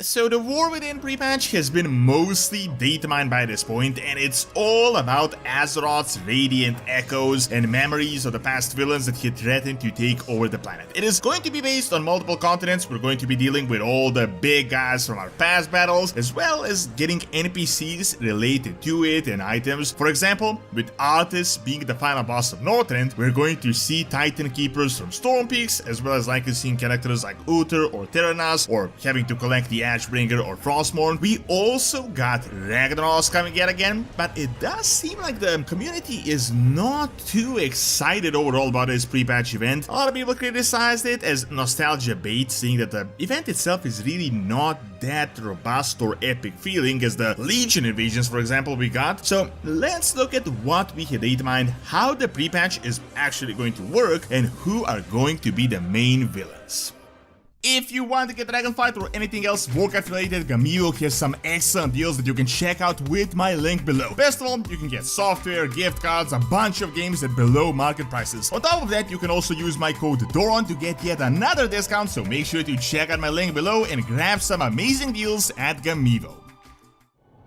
So the War Within pre-patch has been mostly datamined by this point, and it's all about Azeroth's radiant echoes and memories of the past villains that he threatened to take over the planet. It is going to be based on multiple continents. We're going to be dealing with all the big guys from our past battles, as well as getting NPCs related to it and items. For example, with Arthas being the final boss of Northrend, we're going to see Titan Keepers from Stormpeaks, as well as likely seeing characters like Uther or Terenas, or having to collect the Ashbringer or Frostmourne. We also got Ragnaros coming yet again, but it does seem like the community is not too excited overall about this pre-patch event. A lot of people criticized it as nostalgia bait, seeing that the event itself is really not that robust or epic feeling as the Legion invasions, for example, we got. So let's look at what we had datamined, how the pre-patch is actually going to work, and who are going to be the main villains. If you want to get Dragonflight or anything else Warcraft related, Gamivo has some excellent deals that you can check out with my link below. Best of all, you can get software, gift cards, a bunch of games at below market prices. On top of that, you can also use my code DORON to get yet another discount, so make sure to check out my link below and grab some amazing deals at Gamivo.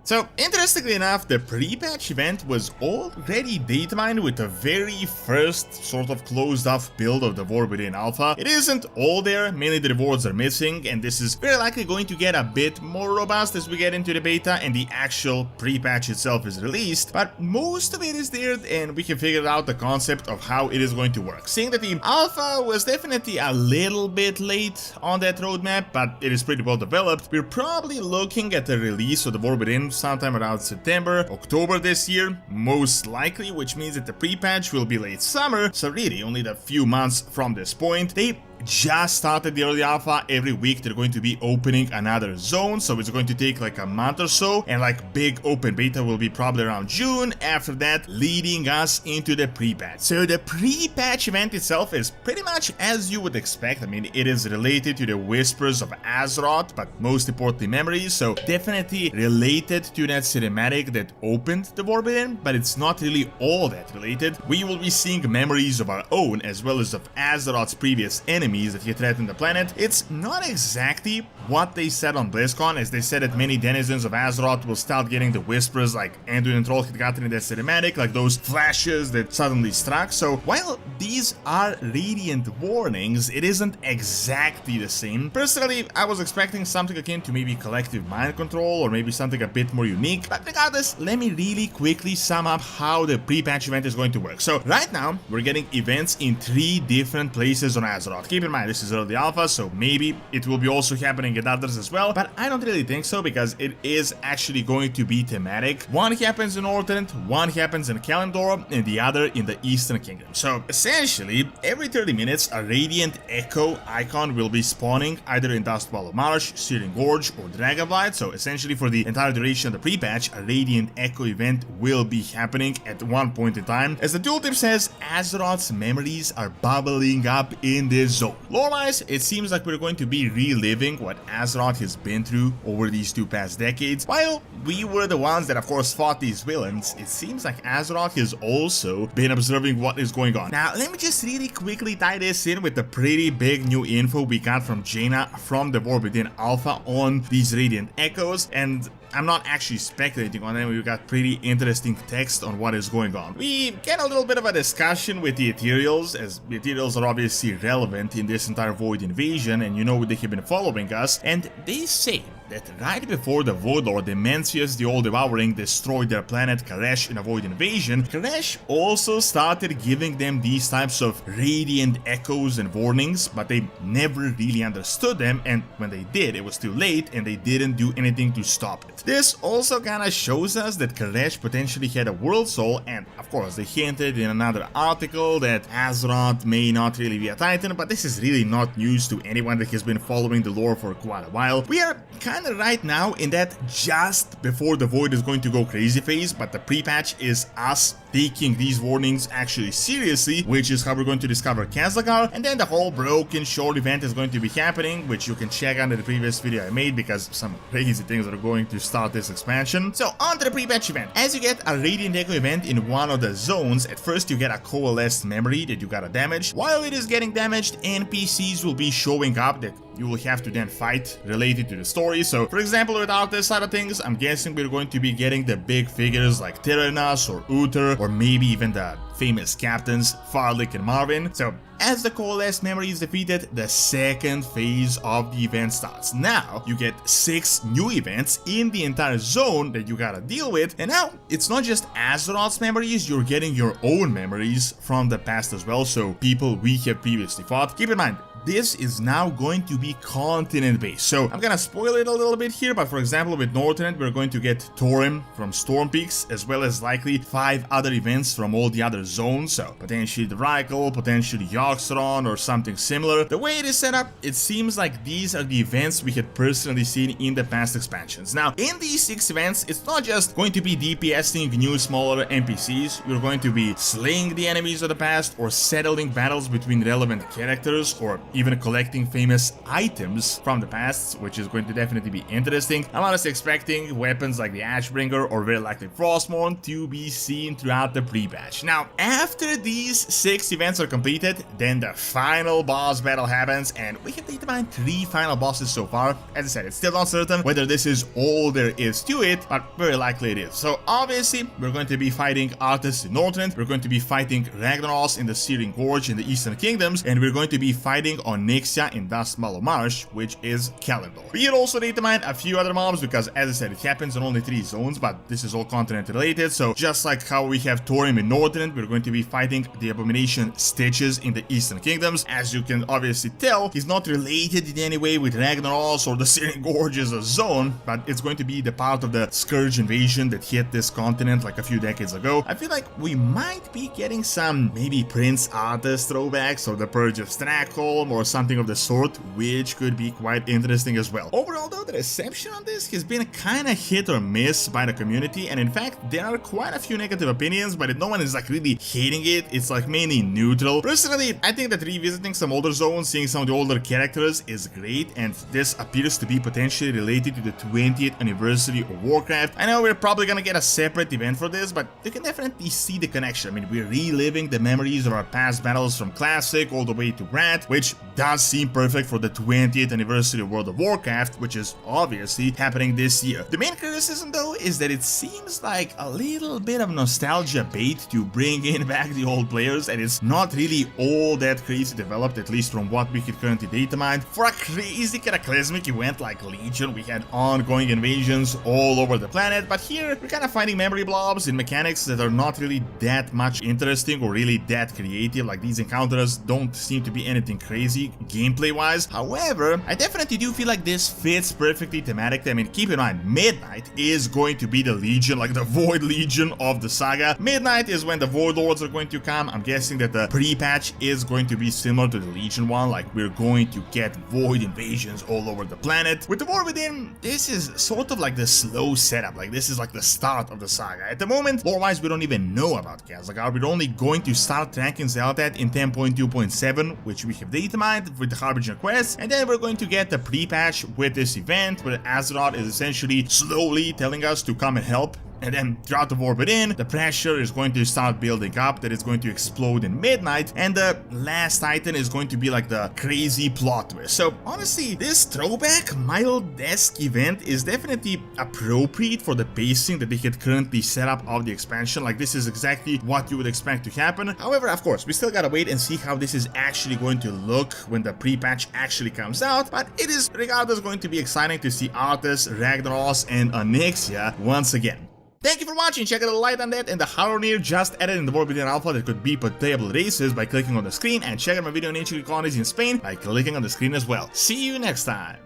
So, interestingly enough, the pre-patch event was already datamined with the very first sort of closed-off build of the War Within Alpha. It isn't all there, mainly the rewards are missing, and this is very likely going to get a bit more robust as we get into the beta and the actual pre-patch itself is released, but most of it is there and we can figure out the concept of how it is going to work. Seeing that the Alpha was definitely a little bit late on that roadmap, but it is pretty well developed, we're probably looking at the release of the War Within sometime around September, October this year, most likely, which means that the pre-patch will be late summer, so really only a few months from this point. They just started the early alpha. Every week they're going to be opening another zone, so it's going to take like a month or so, and like big open beta will be probably around June, after that leading us into the pre-patch. So the pre-patch event itself is pretty much as you would expect. I mean, it is related to the Whispers of Azeroth, but most importantly memories, so definitely related to that cinematic that opened the War Within, but it's not really all that related. We will be seeing memories of our own as well as of Azeroth's previous enemies that he threatened the planet. It's not exactly what they said on BlizzCon, as they said that many denizens of Azeroth will start getting the whispers like Anduin and Troll had gotten in that cinematic, like those flashes that suddenly struck. So while these are radiant warnings, it isn't exactly the same. Personally, I was expecting something akin to maybe collective mind control or maybe something a bit more unique, but regardless, let me really quickly sum up how the pre-patch event is going to work. So right now, we're getting events in 3 different places on Azeroth. Keep in mind, this is early alpha, so maybe it will be also happening at others as well, but I don't really think so because it is actually going to be thematic. One happens in Northrend, one happens in Kalimdor, and the other in the Eastern Kingdom. So essentially, every 30 minutes, a Radiant Echo icon will be spawning either in Dustwallow Marsh, Searing Gorge, or Dragonblight. So essentially, for the entire duration of the pre-patch, a Radiant Echo event will be happening at one point in time. As the tooltip says, Azeroth's memories are bubbling up in this zone. Lore-wise, it seems like we're going to be reliving what Azeroth has been through over these 2 past decades. While we were the ones that of course fought these villains, it seems like Azeroth has also been observing what is going on. Now let me just really quickly tie this in with the pretty big new info we got from Jaina from the War Within Alpha on these Radiant Echoes, and I'm not actually speculating on them. We got pretty interesting text on what is going on. We get a little bit of a discussion with the Ethereals, as the Ethereals are obviously relevant in this entire Void invasion, and you know they have been following us, and they say that right before the Void Lord Demencius the All-Devouring destroyed their planet Karesh in a Void invasion, Karesh also started giving them these types of radiant echoes and warnings, but they never really understood them, and when they did, it was too late and they didn't do anything to stop it. This also kinda shows us that Karesh potentially had a world soul, and of course they hinted in another article that Azeroth may not really be a Titan, but this is really not news to anyone that has been following the lore for quite a while. We are kinda right now in that just before the Void is going to go crazy phase, but the pre-patch is us taking these warnings actually seriously, which is how we're going to discover Kazlagar, and then the whole Broken Shore event is going to be happening, which you can check out in the previous video I made because some crazy things are going to start this expansion. So on to the pre-patch event. As you get a Radiant Echo event in one of the zones, at first you get a coalesced memory that you gotta damage. While it is getting damaged, NPCs will be showing up that you will have to then fight related to the story. So for example, with Arthas side of things, I'm guessing we're going to be getting the big figures like Terenas or Uther, or maybe even the famous captains Farlick and Marvin. So as the coalesced memory is defeated, the second phase of the event starts. Now you get 6 new events in the entire zone that you gotta deal with, and now it's not just Azeroth's memories, you're getting your own memories from the past as well, so people we have previously fought. Keep in mind, this is now going to be continent-based, so I'm gonna spoil it a little bit here, but for example with Northrend we're going to get Thorim from Stormpeaks, as well as likely 5 other events from all the other zones, so potentially the Rykel, potentially Yoxron or something similar. The way it is set up, it seems like these are the events we had personally seen in the past expansions. Now in these 6 events, it's not just going to be DPSing new smaller NPCs, you're going to be slaying the enemies of the past or settling battles between relevant characters, or even collecting famous items from the past, which is going to definitely be interesting. I'm honestly expecting weapons like the Ashbringer or very likely Frostmourne to be seen throughout the pre-patch. Now, after these 6 events are completed, then the final boss battle happens, and we have datamined 3 final bosses so far. As I said, it's still not certain whether this is all there is to it, but very likely it is. So obviously, we're going to be fighting Arthas in Northrend, we're going to be fighting Ragnaros in the Searing Gorge in the Eastern Kingdoms, and we're going to be fighting on Nixia in Duskmallow Marsh, which is Kalimdor. We had also datamined a few other mobs because, as I said, it happens in only 3 zones, but this is all continent related, so just like how we have Thorim in Northrend, we're going to be fighting the Abomination Stitches in the Eastern Kingdoms. As you can obviously tell, he's not related in any way with Ragnaros or the Searing Gorge as a zone, but it's going to be the part of the Scourge invasion that hit this continent like a few decades ago. I feel like we might be getting some maybe Prince Arthas throwbacks or the Purge of Strackholm or something of the sort, which could be quite interesting as well. Overall though, the reception on this has been kinda hit or miss by the community, and in fact there are quite a few negative opinions, but no one is like really hating it. It's like mainly neutral. Personally, I think that revisiting some older zones, seeing some of the older characters is great, and this appears to be potentially related to the 20th anniversary of Warcraft. I know we're probably gonna get a separate event for this, but you can definitely see the connection. I mean, we're reliving the memories of our past battles from Classic all the way to Wrath, which does seem perfect for the 20th anniversary of World of Warcraft, which is obviously happening this year. The main criticism though is that it seems like a little bit of nostalgia bait to bring in back the old players, and it's not really all that crazy developed, at least from what we could currently datamine. For a crazy cataclysmic event like Legion, we had ongoing invasions all over the planet, but here we're kind of finding memory blobs in mechanics that are not really that much interesting or really that creative. Like, these encounters don't seem to be anything crazy gameplay wise. However, I definitely do feel like this fits perfectly thematically. I mean, keep in mind, Midnight is going to be the Legion, like the Void Legion of the saga. Midnight is when the Void Lords are going to come. I'm guessing that the pre-patch is going to be similar to the Legion one, like we're going to get Void invasions all over the planet. With the War Within, this is sort of like the slow setup, like this is like the start of the saga. At the moment, lore-wise, we don't even know about Khazakar. We're only going to start tracking Zeldat in 10.2.7, which we have datamined with the Harbinger quests, and then we're going to get the pre-patch with this event where Azeroth is essentially slowly telling us to come and help. And then throughout the War Within, the pressure is going to start building up, that it's going to explode in Midnight, and the last Titan is going to be like the crazy plot twist. So honestly, this throwback mild-esque event is definitely appropriate for the pacing that they had currently set up of the expansion. Like, this is exactly what you would expect to happen. However, of course, we still gotta wait and see how this is actually going to look when the pre-patch actually comes out, but it is regardless going to be exciting to see Arthas, Ragnaros, and Onyxia once again. Thank you for watching. Check out the Light Undead and the Harunir just added in the War Within Alpha that could be playable races by clicking on the screen, and check out my video on ancient colonies in Spain by clicking on the screen as well. See you next time.